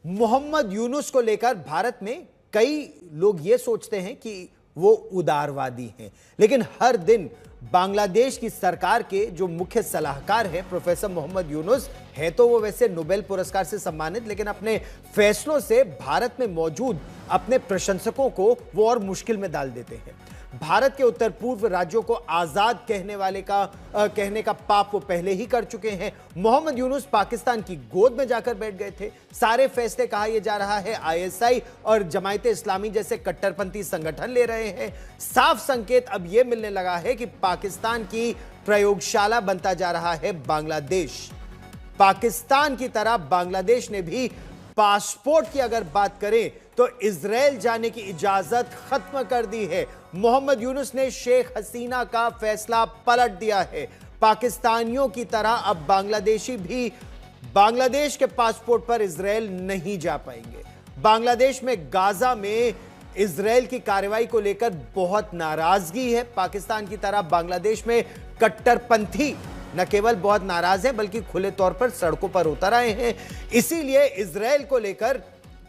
मोहम्मद यूनुस को लेकर भारत में कई लोग ये सोचते हैं कि वो उदारवादी हैं, लेकिन हर दिन बांग्लादेश की सरकार के जो मुख्य सलाहकार हैं प्रोफेसर मोहम्मद यूनुस हैं, तो वो वैसे नोबेल पुरस्कार से सम्मानित, लेकिन अपने फैसलों से भारत में मौजूद अपने प्रशंसकों को वो और मुश्किल में डाल देते हैं। भारत के उत्तर पूर्व राज्यों को आजाद कहने का पाप वो पहले ही कर चुके हैं। मोहम्मद यूनुस पाकिस्तान की गोद में जाकर बैठ गए थे। सारे फैसले कहा यह जा रहा है आईएसआई और जमायते इस्लामी जैसे कट्टरपंथी संगठन ले रहे हैं। साफ संकेत अब यह मिलने लगा है कि पाकिस्तान की प्रयोगशाला बनता जा रहा है बांग्लादेश। पाकिस्तान की तरह बांग्लादेश ने भी पासपोर्ट की अगर बात करें तो इजराइल जाने की इजाजत खत्म कर दी है। मोहम्मद यूनुस ने शेख हसीना का फैसला पलट दिया है। पाकिस्तानियों की तरह अब बांग्लादेशी भी बांग्लादेश के पासपोर्ट पर इजराइल नहीं जा पाएंगे। बांग्लादेश में गाजा में इजराइल की कार्रवाई को लेकर बहुत नाराजगी है। पाकिस्तान की तरह बांग्लादेश में कट्टरपंथी न केवल बहुत नाराज हैं बल्कि खुले तौर पर सड़कों पर उतर आए हैं। इसीलिए इजराइल को लेकर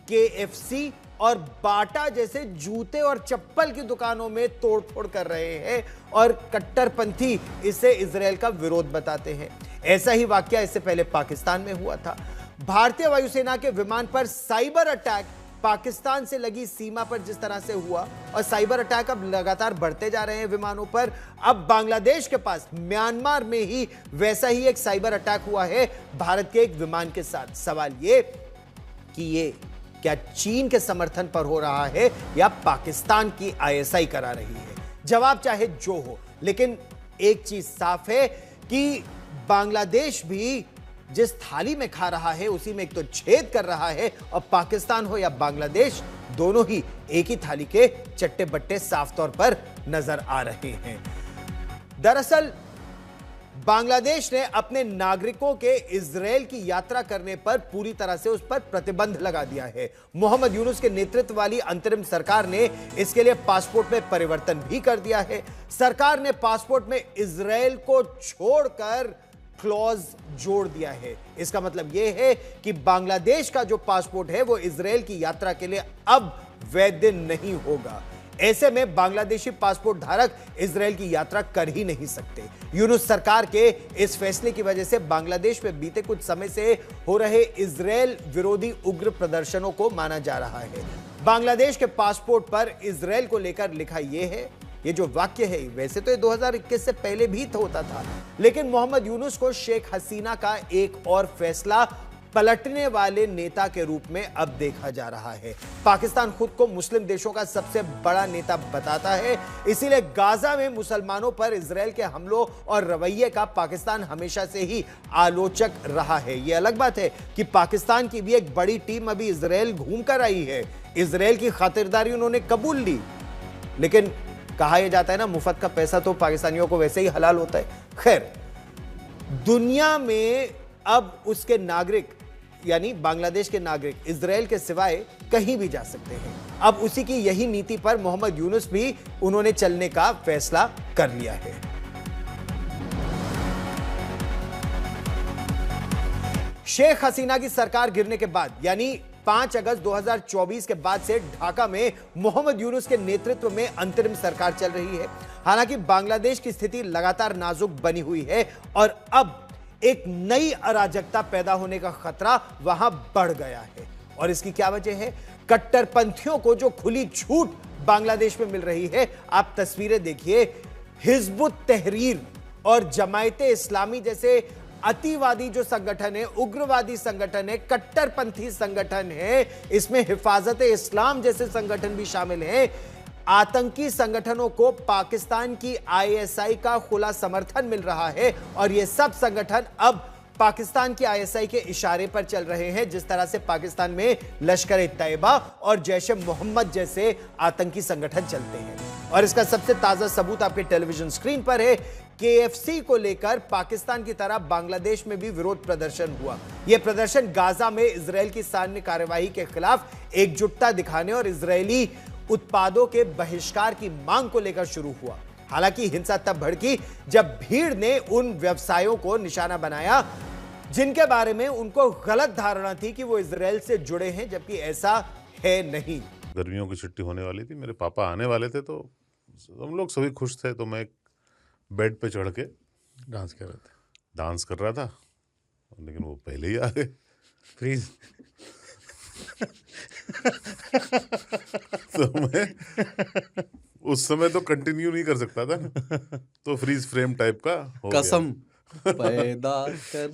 केएफसी और बाटा जैसे जूते और चप्पल की दुकानों में तोड़फोड़ कर रहे हैं और कट्टरपंथी इसे इजराइल का विरोध बताते हैं। ऐसा ही वाकया इससे पहले पाकिस्तान में हुआ था। भारतीय वायुसेना के विमान पर साइबर अटैक पाकिस्तान से लगी सीमा पर जिस तरह से हुआ, और साइबर अटैक अब लगातार बढ़ते जा रहे हैं विमानों पर। अब बांग्लादेश के पास म्यांमार में ही वैसा ही एक साइबर अटैक हुआ है भारत के एक विमान के साथ। सवाल ये कि ये क्या चीन के समर्थन पर हो रहा है या पाकिस्तान की आईएसआई करा रही है? जवाब चाहे जो हो, लेकिन एक चीज साफ है कि बांग्लादेश भी जिस थाली में खा रहा है उसी में एक तो छेद कर रहा है, और पाकिस्तान हो या बांग्लादेश दोनों ही एक ही थाली के चट्टे बट्टे साफ तौर पर नजर आ रहे हैं। दरअसल बांग्लादेश ने अपने नागरिकों के इजराइल की यात्रा करने पर पूरी तरह से उस पर प्रतिबंध लगा दिया है। मोहम्मद यूनुस के नेतृत्व वाली अंतरिम सरकार ने इसके लिए पासपोर्ट में परिवर्तन भी कर दिया है। सरकार ने पासपोर्ट में इजराइल को छोड़कर क्लॉज जोड़ दिया है। इसका मतलब यह है कि बांग्लादेश का जो पासपोर्ट है वो इजराइल की यात्रा के लिए अब वैध नहीं होगा। ऐसे में बांग्लादेशी पासपोर्ट धारक इजराइल की यात्रा कर ही नहीं सकते। यूनुस सरकार के इस फैसले की वजह से बांग्लादेश में बीते कुछ समय से हो रहे इजराइल विरोधी उग्र प्रदर्शनों को माना जा रहा है। बांग्लादेश के पासपोर्ट पर इजराइल को लेकर लिखा यह है, ये जो वाक्य है वैसे तो ये 2021 से पहले भी होता था, लेकिन मोहम्मद यूनुस को शेख हसीना का एक और फैसला पलटने वाले नेता के रूप में अब देखा जा रहा है। पाकिस्तान खुद को मुस्लिम देशों का सबसे बड़ा नेता बताता है, इसीलिए गाजा में मुसलमानों पर इजराइल के हमलों और रवैये का पाकिस्तान हमेशा से ही आलोचक रहा है। यह अलग बात है कि पाकिस्तान की भी एक बड़ी टीम अभी इजराइल घूम कर आई है। इजराइल की खातिरदारी उन्होंने कबूल ली, लेकिन कहा यह जाता है ना, मुफ्त का पैसा तो पाकिस्तानियों को वैसे ही हलाल होता है। खैर, दुनिया में अब उसके नागरिक यानी बांग्लादेश के नागरिक इजराइल के सिवाय कहीं भी जा सकते हैं। अब उसी की यही नीति पर मोहम्मद यूनुस भी उन्होंने चलने का फैसला कर लिया है। शेख हसीना की सरकार गिरने के बाद यानी 5 अगस्त 2024 के बाद से ढाका में मोहम्मद यूनुस के नेतृत्व में अंतरिम सरकार चल रही है। हालांकि बांग्लादेश की स्थिति लगातार नाजुक बनी हुई है और अब एक नई अराजकता पैदा होने का खतरा वहां बढ़ गया है। और इसकी क्या वजह है? कट्टरपंथियों को जो खुली छूट बांग्लादेश में मिल रही है। आप तस्वीरें देखिए, हिजबुत तहरीर और जमायते इस्लामी जैसे अतिवादी जो संगठन है, उग्रवादी संगठन है, कट्टरपंथी संगठन है, इसमें हिफाजते इस्लाम जैसे संगठन भी शामिल हैं। आतंकी संगठनों को पाकिस्तान की आईएसआई का खुला समर्थन मिल रहा है और ये सब संगठन अब पाकिस्तान की आईएसआई के इशारे पर चल रहे हैं, जिस तरह से पाकिस्तान में लश्कर ए तैयबा और जैश ए मोहम्मद जैसे आतंकी संगठन चलते हैं। और इसका सबसे ताजा सबूत आपके टेलीविजन स्क्रीन पर है। केएफसी को लेकर पाकिस्तान की तरह बांग्लादेश में भी विरोध प्रदर्शन हुआ। यह प्रदर्शन गाजा में इजराइल की सैन्य कार्यवाही के खिलाफ एकजुटता दिखाने और इजरायली उत्पादों के बहिष्कार की मांग को लेकर शुरू हुआ। हालांकि हिंसा तब भड़की जब भीड़ ने उन व्यवसायों को निशाना बनाया जिनके बारे में उनको गलत धारणा थी कि वो इजराइल से जुड़े हैं, जबकि ऐसा है नहीं। गर्मियों की छुट्टी होने वाली थी, मेरे पापा आने वाले थे, तो हम लोग सभी खुश थे। तो मैं एक बेड पे चढ़ के डांस कर रहे थे, डांस कर रहा था, लेकिन वो पहले ही आ गए। फ्रीज। तो मैं उस समय तो कंटिन्यू नहीं कर सकता था ना, तो फ्रीज फ्रेम टाइप का हो गया। कसम पैदा कर